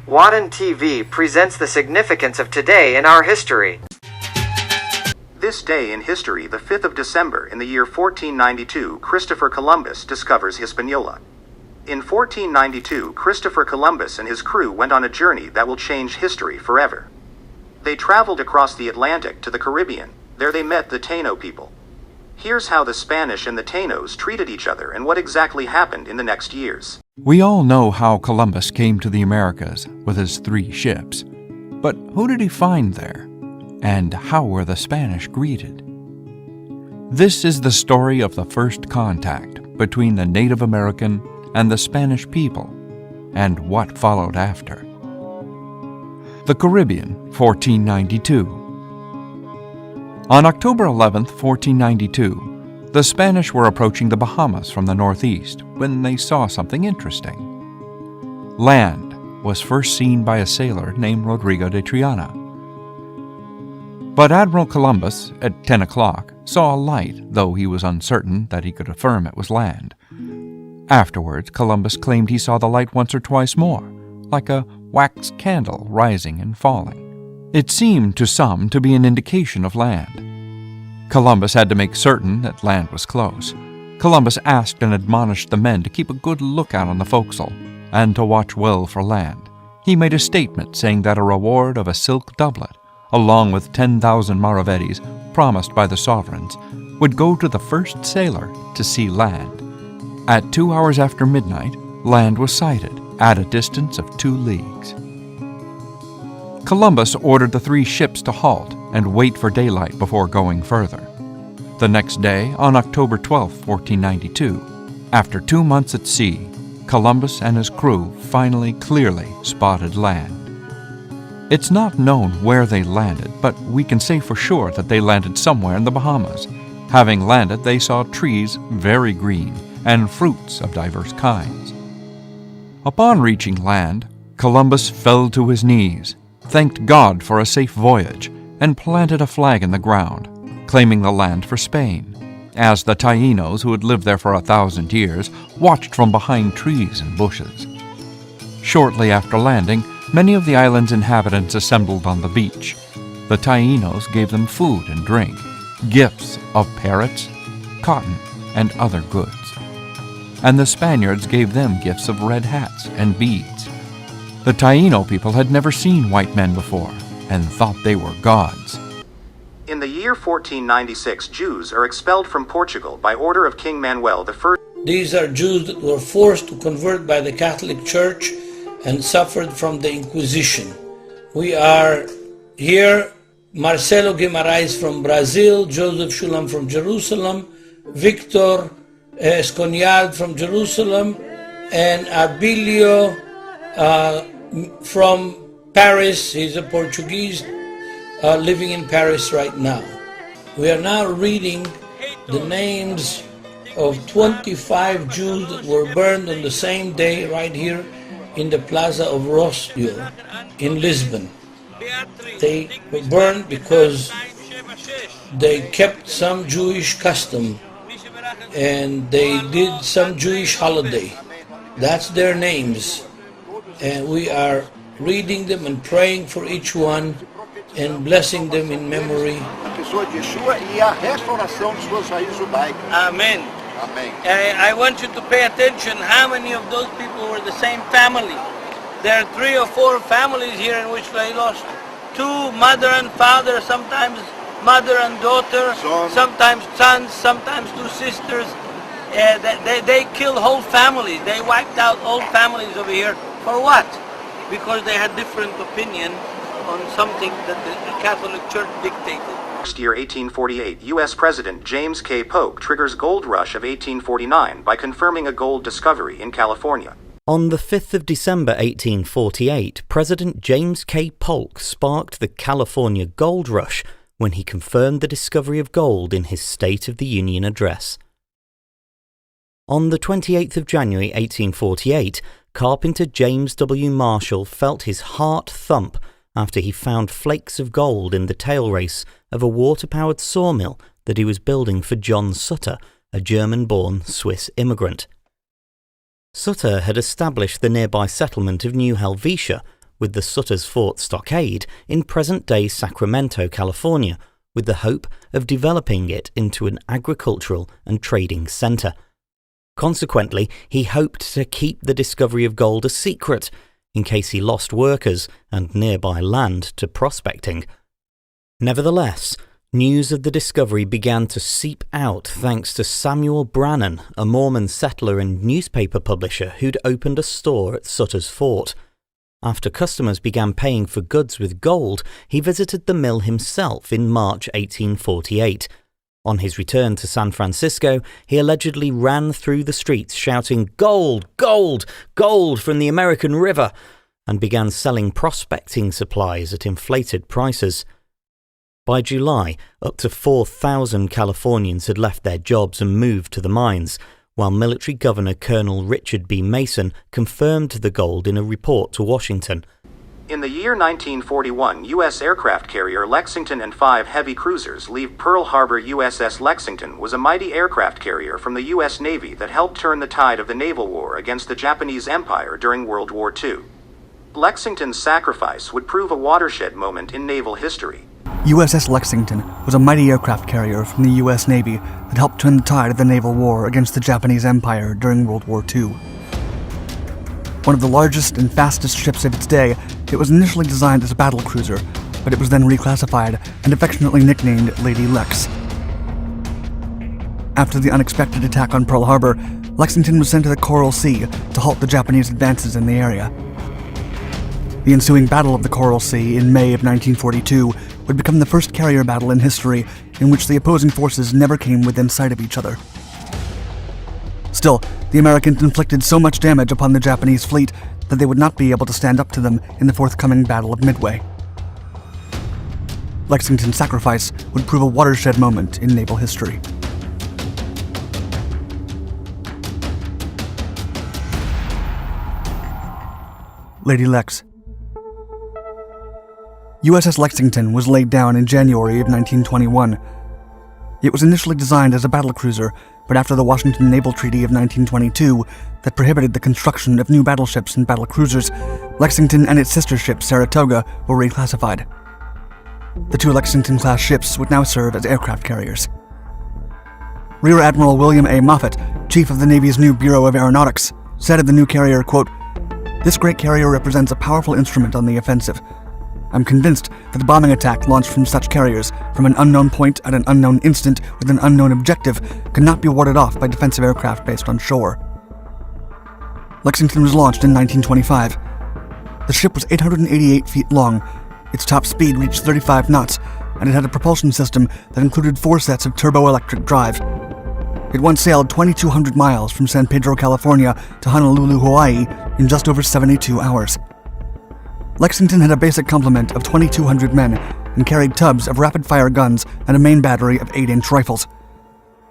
Wadden TV presents the significance of today in our history. This day in history, the 5th of December in the year 1492, Christopher Columbus discovers Hispaniola. In 1492, Christopher Columbus and his crew went on a journey that will change history forever. They traveled across the Atlantic to the Caribbean. There they met the Taino people. Here's how the Spanish and the Tainos treated each other and what exactly happened in the next years. We all know how Columbus came to the Americas with his 3 ships. But who did he find there? And how were the Spanish greeted? This is the story of the first contact between the Native American and the Spanish people, and what followed after. The Caribbean, 1492. On October 11, 1492, the Spanish were approaching the Bahamas from the northeast when they saw something interesting. Land was first seen by a sailor named Rodrigo de Triana. But Admiral Columbus, at 10 o'clock, saw a light, though he was uncertain that he could affirm it was land. Afterwards, Columbus claimed he saw the light once or twice more, like a wax candle rising and falling. It seemed to some to be an indication of land. Columbus had to make certain that land was close. Columbus asked and admonished the men to keep a good lookout on the forecastle and to watch well for land. He made a statement saying that a reward of a silk doublet, along with 10,000 maravedis promised by the sovereigns, would go to the first sailor to see land. At 2 hours after midnight, land was sighted at a distance of 2 leagues. Columbus ordered the 3 ships to halt and wait for daylight before going further. The next day, on October 12, 1492, after 2 months at sea, Columbus and his crew finally clearly spotted land. It's not known where they landed, but we can say for sure that they landed somewhere in the Bahamas. Having landed, they saw trees very green and fruits of diverse kinds. Upon reaching land, Columbus fell to his knees, thanked God for a safe voyage, and planted a flag in the ground, claiming the land for Spain, as the Tainos, who had lived there for 1,000 years, watched from behind trees and bushes. Shortly after landing, many of the island's inhabitants assembled on the beach. The Tainos gave them food and drink, gifts of parrots, cotton, and other goods. And the Spaniards gave them gifts of red hats and beads. The Taino people had never seen white men before and thought they were gods. In the year 1496, Jews are expelled from Portugal by order of King Manuel I. These are Jews that were forced to convert by the Catholic Church and suffered from the Inquisition. We are here, Marcelo Guimarães from Brazil, Joseph Schulam from Jerusalem, Victor Esconial from Jerusalem, and Abilio from Paris. He's a Portuguese living in Paris right now. We are now reading the names of 25 Jews that were burned on the same day right here in the Plaza of Rosio in Lisbon. They were burned because they kept some Jewish custom and they did some Jewish holiday. That's their names. And we are reading them and praying for each one and blessing them in memory. Amen. I want you to pay attention how many of those people were the same family. There are 3 or 4 families here in which they lost 2, mother and father, sometimes mother and daughter, sometimes sons, sometimes 2 sisters. They killed whole families. They wiped out whole families over here. For what? Because they had different opinion on something that the Catholic Church dictated. Next year, 1848, U.S. President James K. Polk triggers gold rush of 1849 by confirming a gold discovery in California. On the 5th of December 1848, President James K. Polk sparked the California gold rush when he confirmed the discovery of gold in his State of the Union address. On the 28th of January 1848, carpenter James W. Marshall felt his heart thump after he found flakes of gold in the tail race of a water-powered sawmill that he was building for John Sutter, a German-born Swiss immigrant. Sutter had established the nearby settlement of New Helvetia, with the Sutter's Fort stockade in present-day Sacramento, California, with the hope of developing it into an agricultural and trading center. Consequently, he hoped to keep the discovery of gold a secret in case he lost workers and nearby land to prospecting. Nevertheless, news of the discovery began to seep out thanks to Samuel Brannan, a Mormon settler and newspaper publisher who'd opened a store at Sutter's Fort. After customers began paying for goods with gold, he visited the mill himself in March 1848. On his return to San Francisco, he allegedly ran through the streets shouting, "Gold! Gold! Gold from the American River!" and began selling prospecting supplies at inflated prices. By July, up to 4,000 Californians had left their jobs and moved to the mines, while military Governor Colonel Richard B. Mason confirmed the gold in a report to Washington. In the year 1941, U.S. aircraft carrier Lexington and 5 heavy cruisers leave Pearl Harbor. USS Lexington was a mighty aircraft carrier from the U.S. Navy that helped turn the tide of the naval war against the Japanese Empire during World War II. Lexington's sacrifice would prove a watershed moment in naval history. USS Lexington was a mighty aircraft carrier from the U.S. Navy that helped turn the tide of the naval war against the Japanese Empire during World War II. One of the largest and fastest ships of its day, it was initially designed as a battle cruiser, but it was then reclassified and affectionately nicknamed Lady Lex. After the unexpected attack on Pearl Harbor, Lexington was sent to the Coral Sea to halt the Japanese advances in the area. The ensuing Battle of the Coral Sea in May of 1942 would become the first carrier battle in history in which the opposing forces never came within sight of each other. Still, the Americans inflicted so much damage upon the Japanese fleet that they would not be able to stand up to them in the forthcoming Battle of Midway. Lexington's sacrifice would prove a watershed moment in naval history. Lady Lex. USS Lexington was laid down in January of 1921. It was initially designed as a battle cruiser, but after the Washington Naval Treaty of 1922 that prohibited the construction of new battleships and battle cruisers, Lexington and its sister ship Saratoga were reclassified. The 2 Lexington-class ships would now serve as aircraft carriers. Rear Admiral William A. Moffett, chief of the Navy's new Bureau of Aeronautics, said of the new carrier, quote, "This great carrier represents a powerful instrument on the offensive. I'm convinced that the bombing attack launched from such carriers, from an unknown point at an unknown instant with an unknown objective, could not be warded off by defensive aircraft based on shore." Lexington was launched in 1925. The ship was 888 feet long, its top speed reached 35 knots, and it had a propulsion system that included 4 sets of turboelectric drive. It once sailed 2,200 miles from San Pedro, California to Honolulu, Hawaii in just over 72 hours. Lexington had a basic complement of 2,200 men and carried tubs of rapid-fire guns and a main battery of 8-inch rifles.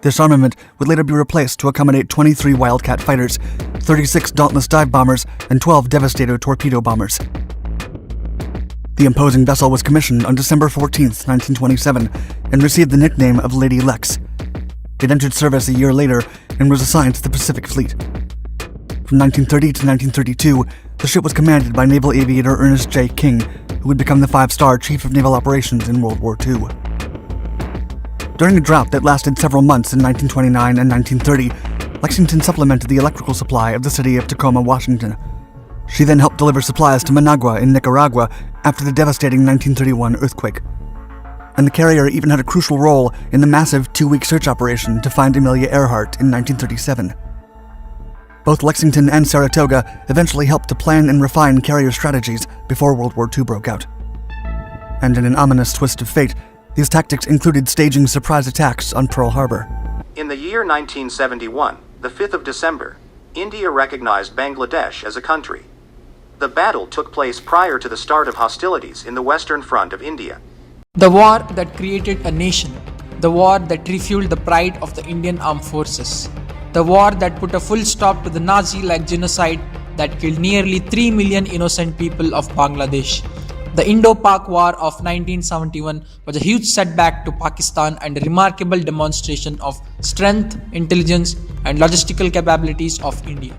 This armament would later be replaced to accommodate 23 Wildcat fighters, 36 Dauntless dive bombers, and 12 Devastator torpedo bombers. The imposing vessel was commissioned on December 14, 1927, and received the nickname of Lady Lex. It entered service a year later and was assigned to the Pacific Fleet. From 1930 to 1932, the ship was commanded by naval aviator Ernest J. King, who would become the 5-star Chief of Naval Operations in World War II. During a drought that lasted several months in 1929 and 1930, Lexington supplemented the electrical supply of the city of Tacoma, Washington. She then helped deliver supplies to Managua in Nicaragua after the devastating 1931 earthquake. And the carrier even had a crucial role in the massive 2-week search operation to find Amelia Earhart in 1937. Both Lexington and Saratoga eventually helped to plan and refine carrier strategies before World War II broke out. And in an ominous twist of fate, these tactics included staging surprise attacks on Pearl Harbor. In the year 1971, the 5th of December, India recognized Bangladesh as a country. The battle took place prior to the start of hostilities in the Western Front of India. The war that created a nation, the war that refueled the pride of the Indian Armed Forces, the war that put a full stop to the Nazi-like genocide that killed nearly 3 million innocent people of Bangladesh. The Indo-Pak War of 1971 was a huge setback to Pakistan and a remarkable demonstration of strength, intelligence, and logistical capabilities of India.